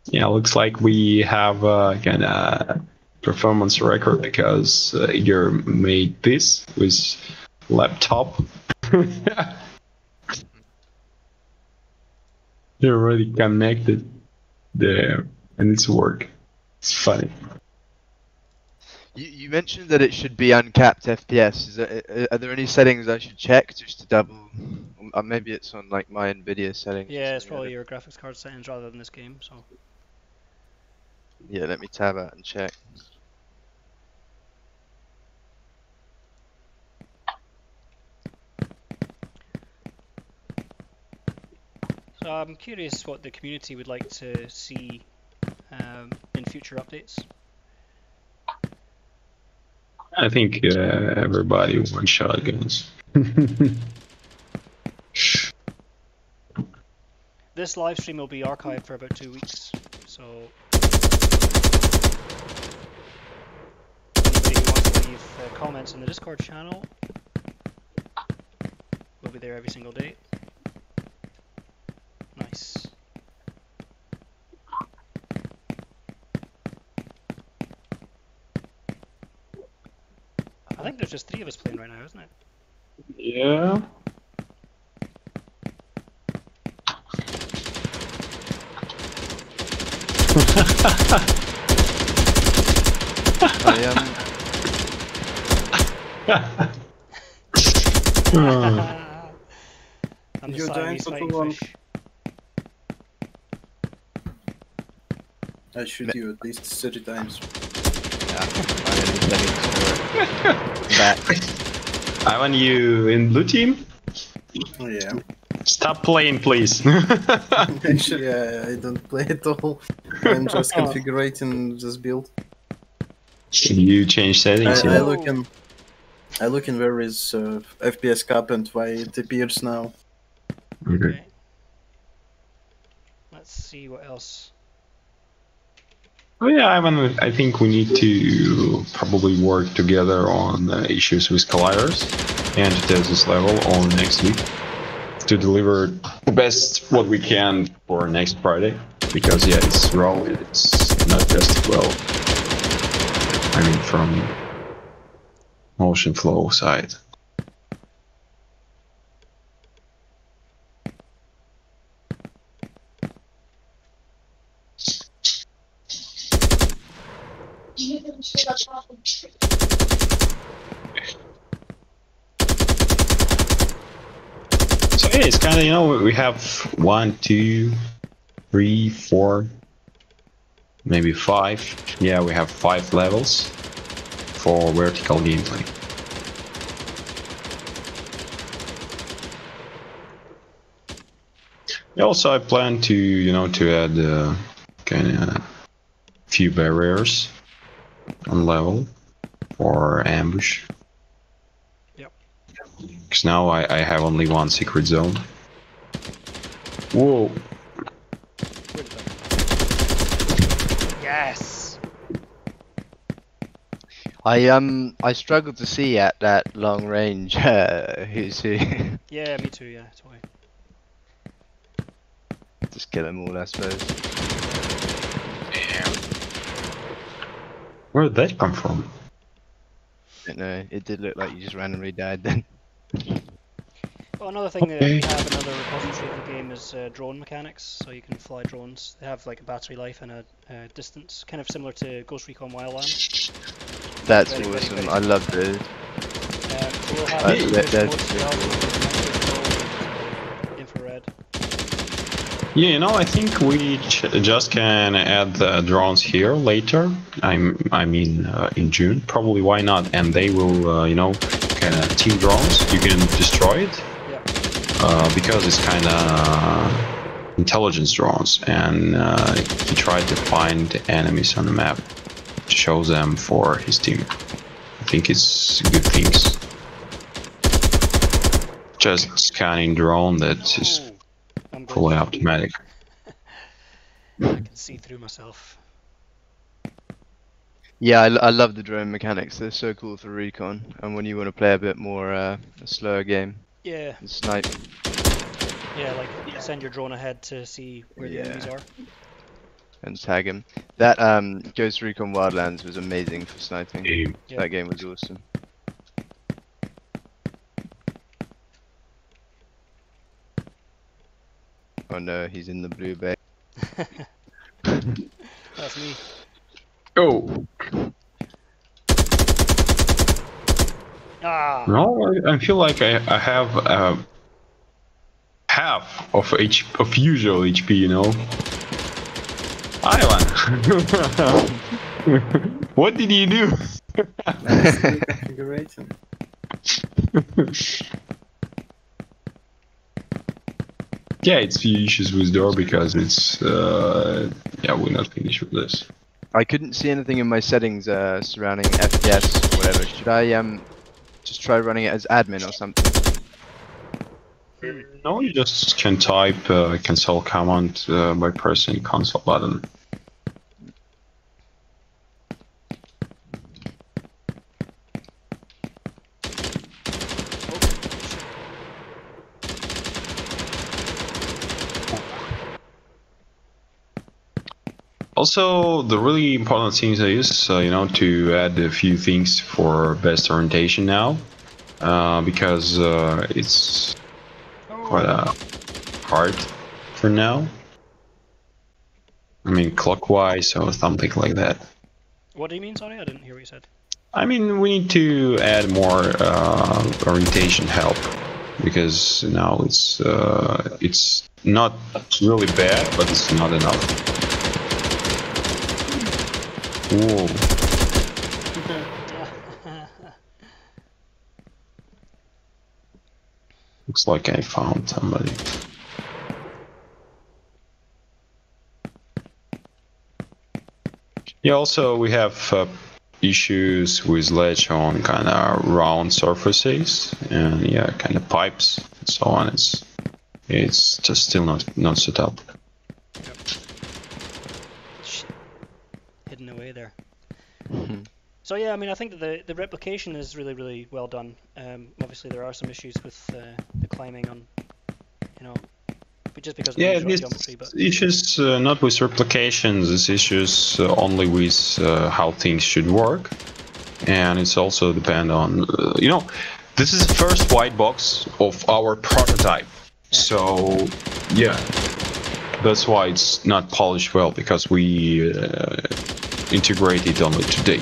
Yeah, looks like we have a kind of performance record because Igor made this with laptop. You're already connected there, and it's work. It's funny. You mentioned that it should be uncapped FPS. Are there any settings I should check just to double? Maybe it's on like my Nvidia settings. Yeah, it's probably your graphics card settings rather than this game. So. Yeah, let me tab out and check. So I'm curious what the community would like to see in future updates. I think everybody wants shotguns. This live stream will be archived for about 2 weeks, so anybody who wants to leave comments in the Discord channel will be there every single day. Nice. I think there's just 3 of us playing right now, isn't it? Yeah. I'm the You're dying Siamese for fighting too long. fish. I shoot you at least 30 times. Back. Ivan, you in blue team? Oh yeah. Stop playing, please. Actually, I don't play at all. I'm just configuring this build. You change settings. I Yeah. look in where is FPS cap and why it appears now. Okay. Let's see what else. Oh yeah, Ivan, I think we need to probably work together on issues with colliders and to test this level on next week to deliver the best what we can for next Friday. Because yeah, it's raw, it's not tested well. I mean, from motion flow side. So yeah, it's kind of, you know, we have 1, 2, 3, 4, maybe 5. Yeah, we have 5 levels for vertical gameplay. Also, I plan to, you know, to add kind of few barriers on level for ambush. Yep. Because now I have only one secret zone. Whoa. Yes. I struggled to see at that long range who's who. Yeah, me too. Yeah, totally. Just kill them all, I suppose. Where did that come from? I don't know. It did look like you just randomly died then. Well, another thing that we have, another repository of the game is drone mechanics. So you can fly drones. They have like a battery life and a distance, kind of similar to Ghost Recon Wildlands. That's Very, very, awesome. very I love those. So we'll have That's modes pretty for infrared. Yeah, you know, I think we just can add the drones here later. I mean, in June, probably. Why not? And they will, you know, kind of team drones. You can destroy it. Yeah. Because it's kind of intelligence drones, and he tried to find enemies on the map to show them for his team. I think it's good things. Just scanning drone that is I'm fully going automatic. I can see through myself. Yeah, I love the drone mechanics. They're so cool for recon, and when you want to play a bit more a slower game, Yeah. and snipe. Yeah, like send your drone ahead to see where the enemies are. And tag him. That Ghost Recon Wildlands was amazing for sniping. Yeah. That game was awesome. Oh no, he's in the blue bay. That's me. Oh Ah. no! I feel like I have half of usual HP. You know. Ivan, what did you do? Configuration. Yeah, it's few issues with door because it's yeah, we're not finished with this. I couldn't see anything in my settings surrounding FPS or whatever. Should I just try running it as admin or something? No, you just can type cancel command by pressing console button. Also, the really important thing is, you know, to add a few things for best orientation now, because it's quite hard for now. I mean, clockwise or something like that. What do you mean? Sorry, I didn't hear what you said. I mean, we need to add more orientation help because now it's not really bad, but it's not enough. Whoa. Looks like I found somebody. Yeah, also we have issues with ledge on kind of round surfaces and yeah, kind of pipes and so on. It's just still not set up. Shit. Hidden away there. So yeah, I mean, I think that the replication is really well done. Obviously, there are some issues with the climbing on, you know, but just because of the usual geometry. But issues not with replications. It's issues only with how things should work, and it's also depend on you know, this is the first white box of our prototype. Yeah. So yeah, that's why it's not polished well because we integrated only today.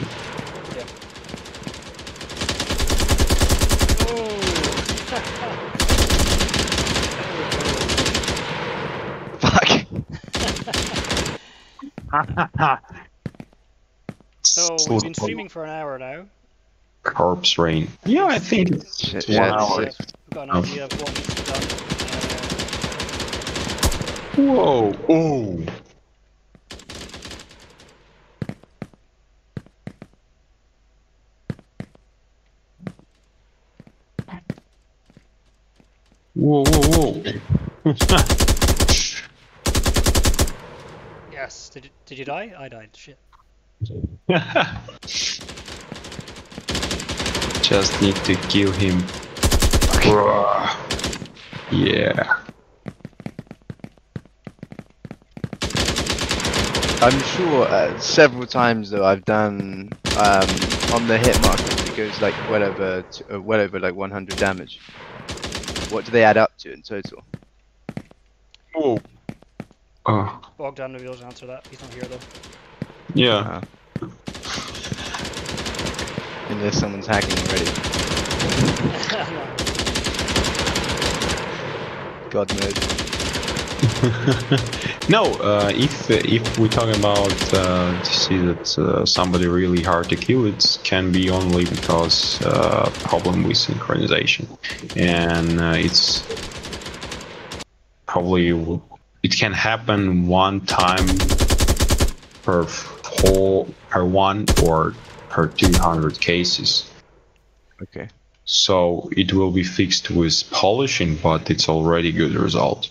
So we've been streaming for an hour now. Corpse rain. Yeah, I think it's 1 hour. We've got an idea of what needs to be done. Whoa! Oh! Whoa! Whoa! Whoa! Yes. Did you die? I died. Shit. just need to kill him. Yeah. I'm sure several times though I've done on the hit marker it goes like well over like 100 damage. What do they add up to in total? Oh. Bogdan will be able to answer that. He's not here though. Yeah. Unless someone's hacking already. God mode. No, if we're talking about to see that somebody really hard to kill, it can be only because problem with synchronization, and it's probably it can happen one time per one or per 200 cases. Okay. So it will be fixed with polishing, but it's already good result.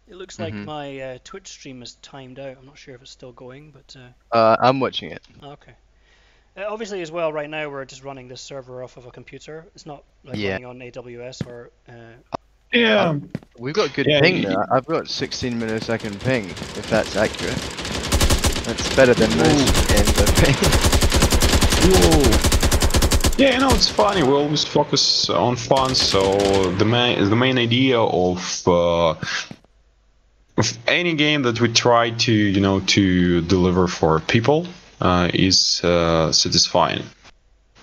It looks like my Twitch stream is timed out. I'm not sure if it's still going, but I'm watching it. okay. Obviously, as well, right now we're just running this server off of a computer. It's not like running on AWS or. Yeah. We've got good ping there. I've got 16 millisecond ping, if that's accurate. That's better than most games I've played. Whoa. Yeah, you know, it's funny. We always focus on fun. So the main idea of any game that we try to to deliver for people is satisfying.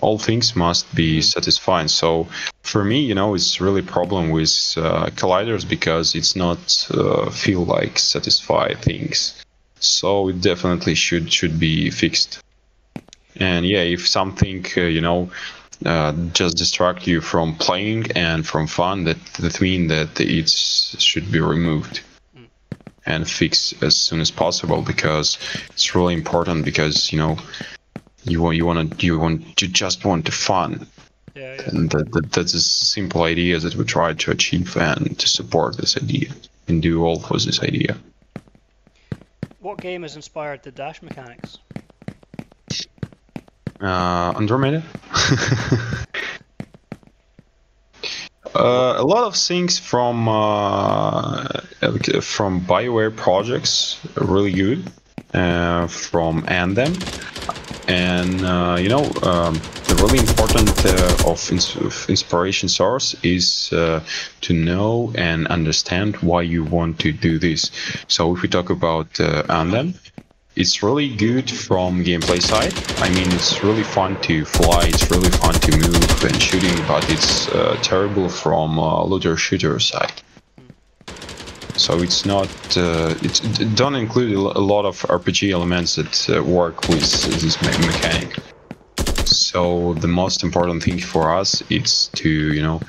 All things must be satisfying. So for me, it's really a problem with colliders because it's not feel like satisfy things. So it definitely should be fixed. And yeah, if something just distract you from playing and from fun, that means that it should be removed and fixed as soon as possible, because it's really important, because you just want the fun. Yeah. And that's a simple idea that we try to achieve and to support this idea and do all for this idea. What game has inspired the dash mechanics? Andromeda. A lot of things from BioWare projects are really good, from Anthem, and the really important of inspiration source is to know and understand why you want to do this. So if we talk about Anthem, it's really good from gameplay side. I mean, it's really fun to fly, it's really fun to move and shooting, but it's terrible from looter shooter side. So it's not, it don't include a lot of RPG elements that work with this mechanic. So the most important thing for us is to,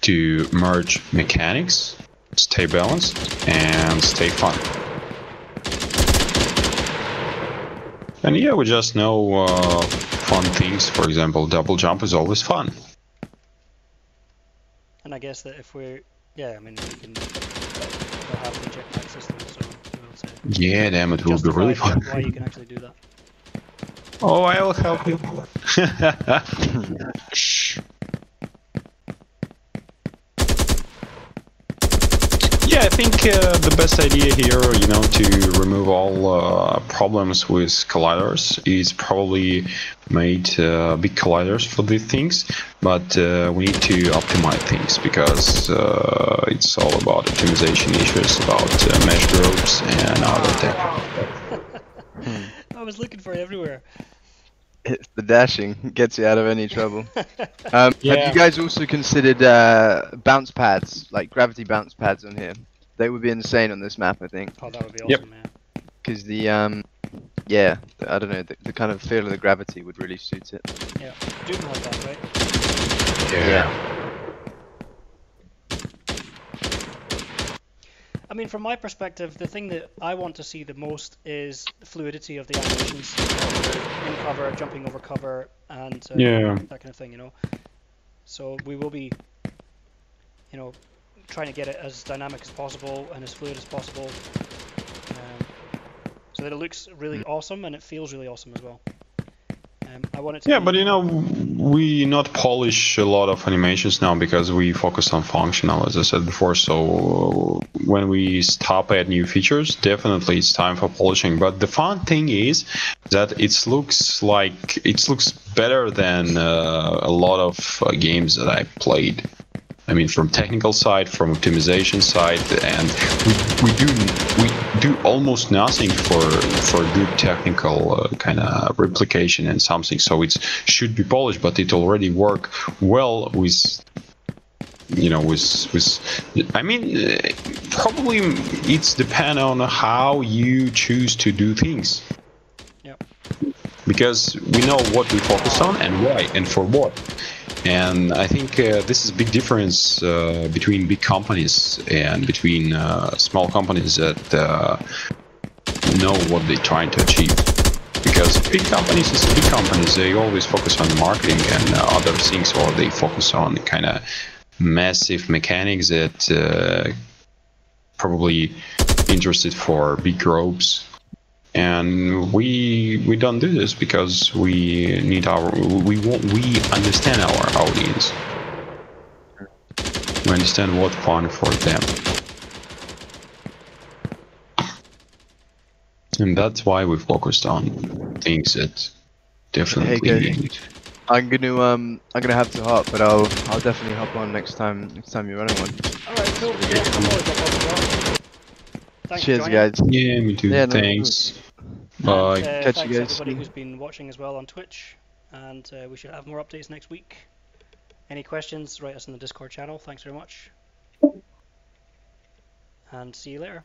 to merge mechanics, stay balanced, and stay fun. And yeah, we just know fun things. For example, double jump is always fun. And I guess that if we're, we can have the jetpack system, so we'll say. Yeah, damn, it will be really fun. Why you can actually do that. Oh, I will help you. Yeah, I think the best idea here, to remove all problems with colliders is probably made big colliders for these things, but we need to optimize things, because it's all about optimization issues, about mesh groups and other tech. I was looking for it everywhere. It's the dashing gets you out of any trouble. Have you guys also considered bounce pads, like gravity bounce pads on here? They would be insane on this map, I think. Oh, that would be awesome, yeah. Because the I don't know, the kind of feel of the gravity would really suit it. Yeah, Doom has that, right? Yeah. I mean, from my perspective, the thing that I want to see the most is the fluidity of the animations, in cover, jumping over cover, and that kind of thing, So we will be, trying to get it as dynamic as possible and as fluid as possible, so that it looks really awesome and it feels really awesome as well. I want it to Yeah, be, but you know, we not polish a lot of animations now because we focus on functional, as I said before. So when we stop at new features, definitely it's time for polishing. But the fun thing is that it looks better than a lot of games that I played. I mean, from technical side, from optimization side, and we do almost nothing for good technical kind of replication and something. So it should be polished, but it already work well with, you know, with. I mean, probably it's depend on how you choose to do things. Yep. Because we know what we focus on and why and for what. And I think this is a big difference between big companies and between small companies that know what they're trying to achieve. Because big companies is big companies, they always focus on marketing and other things, or they focus on kind of massive mechanics that probably interested for big groups. And we don't do this because we understand our audience. We understand what's fun for them, and that's why we focused on things that definitely. Hey guys, I'm gonna have to hop, but I'll definitely hop on next time you're running one. All right, cool. Yeah, I'm always up on as well. Thanks Cheers, for joining. guys. Yeah, me too. Yeah, no, Thanks. And Bye. Catch thanks you guys everybody soon. who's been watching as well on Twitch. And we should have more updates next week. Any questions, write us in the Discord channel. Thanks very much. And see you later.